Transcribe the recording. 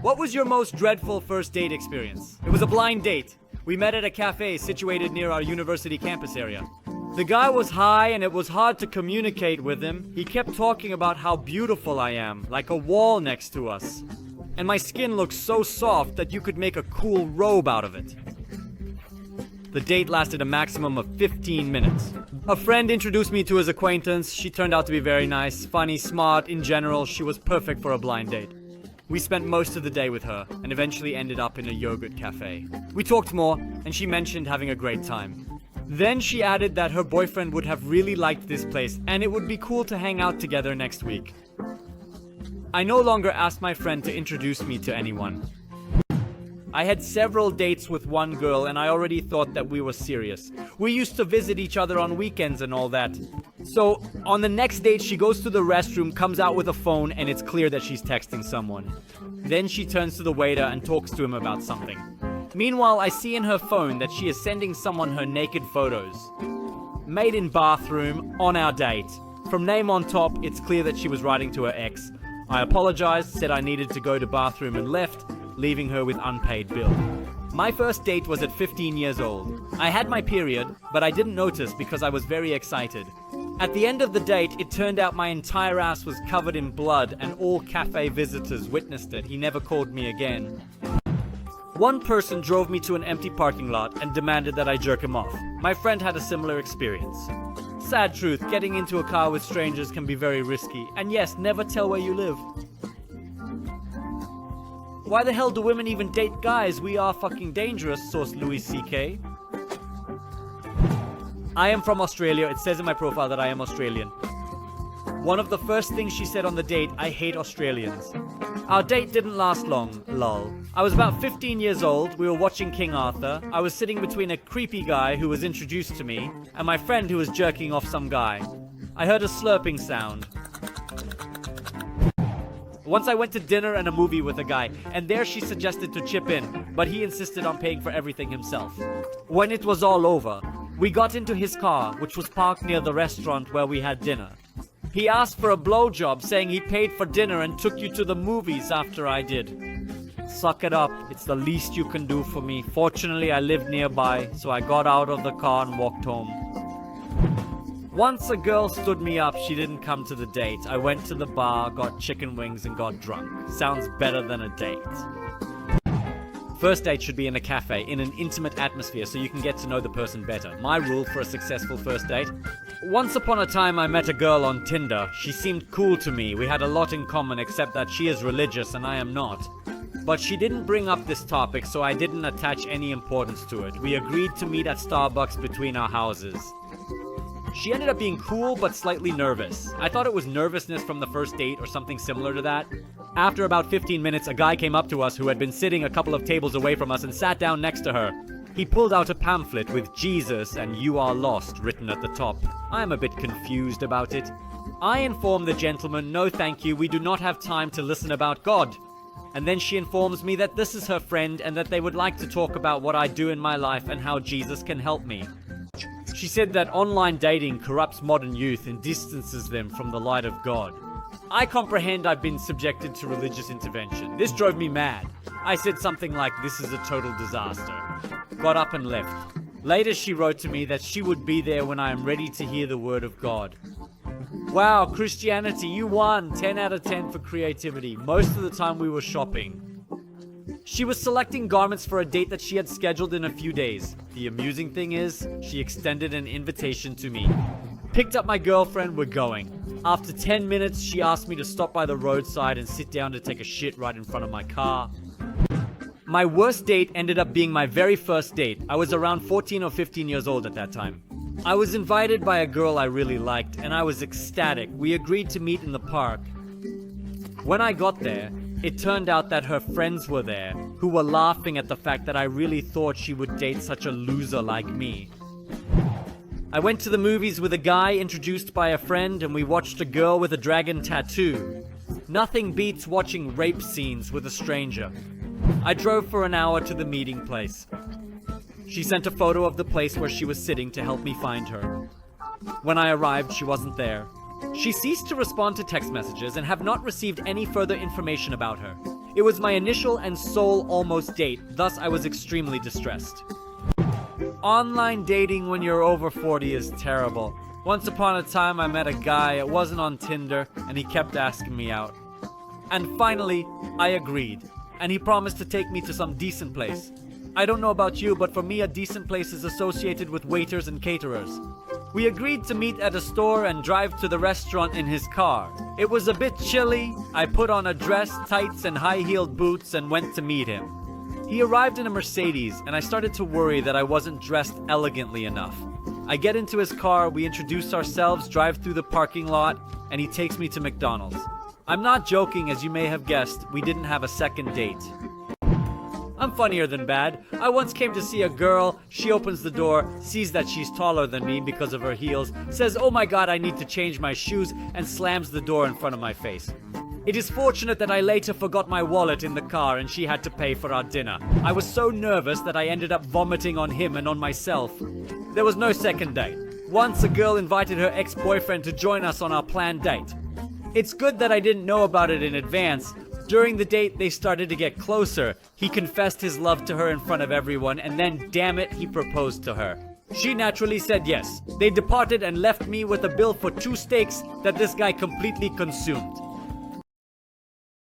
What was your most dreadful first date experience? It was a blind date. We met at a cafe situated near our university campus area. The guy was high and it was hard to communicate with him. He kept talking about how beautiful I am, like a wall next to us. And my skin looks so soft that you could make a cool robe out of it. The date lasted a maximum of 15 minutes. A friend introduced me to his acquaintance. She turned out to be very nice, funny, smart. In general, she was perfect for a blind date. We spent most of the day with her and eventually ended up in a yogurt cafe. We talked more and she mentioned having a great time. Then she added that her boyfriend would have really liked this place and it would be cool to hang out together next week. I no longer asked my friend to introduce me to anyone. I had several dates with one girl and I already thought that we were serious. We used to visit each other on weekends and all that. So, on the next date she goes to the restroom, comes out with a phone, and it's clear that she's texting someone. Then she turns to the waiter and talks to him about something. Meanwhile, I see in her phone that she is sending someone her naked photos. Made in bathroom, on our date. From name on top, it's clear that she was writing to her ex. I apologized, said I needed to go to bathroom and left, leaving her with unpaid bill. My first date was at 15 years old. I had my period, but I didn't notice because I was very excited. At the end of the date, it turned out my entire ass was covered in blood and all cafe visitors witnessed it. He never called me again. One person drove me to an empty parking lot and demanded that I jerk him off. My friend had a similar experience. Sad truth, getting into a car with strangers can be very risky. And yes, never tell where you live. Why the hell do women even date guys? We are fucking dangerous, source Louis C.K. I am from Australia. It says in my profile that I am Australian. One of the first things she said on the date, I hate Australians. Our date didn't last long, lol. I was about 15 years old. We were watching King Arthur. I was sitting between a creepy guy who was introduced to me and my friend who was jerking off some guy. I heard a slurping sound. Once I went to dinner and a movie with a guy, and there she suggested to chip in, but he insisted on paying for everything himself. When it was all over, we got into his car, which was parked near the restaurant where we had dinner. He asked for a blowjob, saying he paid for dinner and took you to the movies after I did. Suck it up, it's the least you can do for me. Fortunately, I lived nearby, so I got out of the car and walked home. Once a girl stood me up, she didn't come to the date. I went to the bar, got chicken wings and got drunk. Sounds better than a date. First date should be in a cafe, in an intimate atmosphere, so you can get to know the person better. My rule for a successful first date. Once upon a time I met a girl on Tinder. She seemed cool to me. We had a lot in common except that she is religious and I am not. But she didn't bring up this topic, so I didn't attach any importance to it. We agreed to meet at Starbucks between our houses. She ended up being cool but slightly nervous. I thought it was nervousness from the first date or something similar to that. After about 15 minutes, a guy came up to us who had been sitting a couple of tables away from us and sat down next to her. He pulled out a pamphlet with Jesus and "You are lost" written at the top. I am a bit confused about it. I informed the gentleman, no thank you, we do not have time to listen about God. And then she informs me that this is her friend and that they would like to talk about what I do in my life and how Jesus can help me. She said that online dating corrupts modern youth and distances them from the light of God. I comprehend I've been subjected to religious intervention. This drove me mad. I said something like, "This is a total disaster." Got up and left. Later she wrote to me that she would be there when I am ready to hear the word of God. Wow, Christianity, you won! 10 out of 10 for creativity. Most of the time we were shopping. She was selecting garments for a date that she had scheduled in a few days. The amusing thing is, she extended an invitation to me. Picked up my girlfriend, we're going. After 10 minutes, she asked me to stop by the roadside and sit down to take a shit right in front of my car. My worst date ended up being my very first date. I was around 14 or 15 years old at that time. I was invited by a girl I really liked, and I was ecstatic. We agreed to meet in the park. When I got there, it turned out that her friends were there, who were laughing at the fact that I really thought she would date such a loser like me. I went to the movies with a guy introduced by a friend, and we watched a girl with a dragon tattoo. Nothing beats watching rape scenes with a stranger. I drove for an hour to the meeting place. She sent a photo of the place where she was sitting to help me find her. When I arrived, she wasn't there. She ceased to respond to text messages and have not received any further information about her. It was my initial and sole almost date, thus I was extremely distressed. Online dating when you're over 40 is terrible. Once upon a time I met a guy, it wasn't on Tinder, and he kept asking me out. And finally, I agreed, and he promised to take me to some decent place. I don't know about you, but for me a decent place is associated with waiters and caterers. We agreed to meet at a store and drive to the restaurant in his car. It was a bit chilly. I put on a dress, tights, and high-heeled boots and went to meet him. He arrived in a Mercedes, and I started to worry that I wasn't dressed elegantly enough. I get into his car, we introduce ourselves, drive through the parking lot, and he takes me to McDonald's. I'm not joking, as you may have guessed, we didn't have a second date. I'm funnier than bad. I once came to see a girl, she opens the door, sees that she's taller than me because of her heels, says, "Oh my god, I need to change my shoes," and slams the door in front of my face. It is fortunate that I later forgot my wallet in the car and she had to pay for our dinner. I was so nervous that I ended up vomiting on him and on myself. There was no second date. Once a girl invited her ex-boyfriend to join us on our planned date. It's good that I didn't know about it in advance. During the date, they started to get closer. He confessed his love to her in front of everyone, and then, damn it, he proposed to her. She naturally said yes. They departed and left me with a bill for 2 steaks that this guy completely consumed.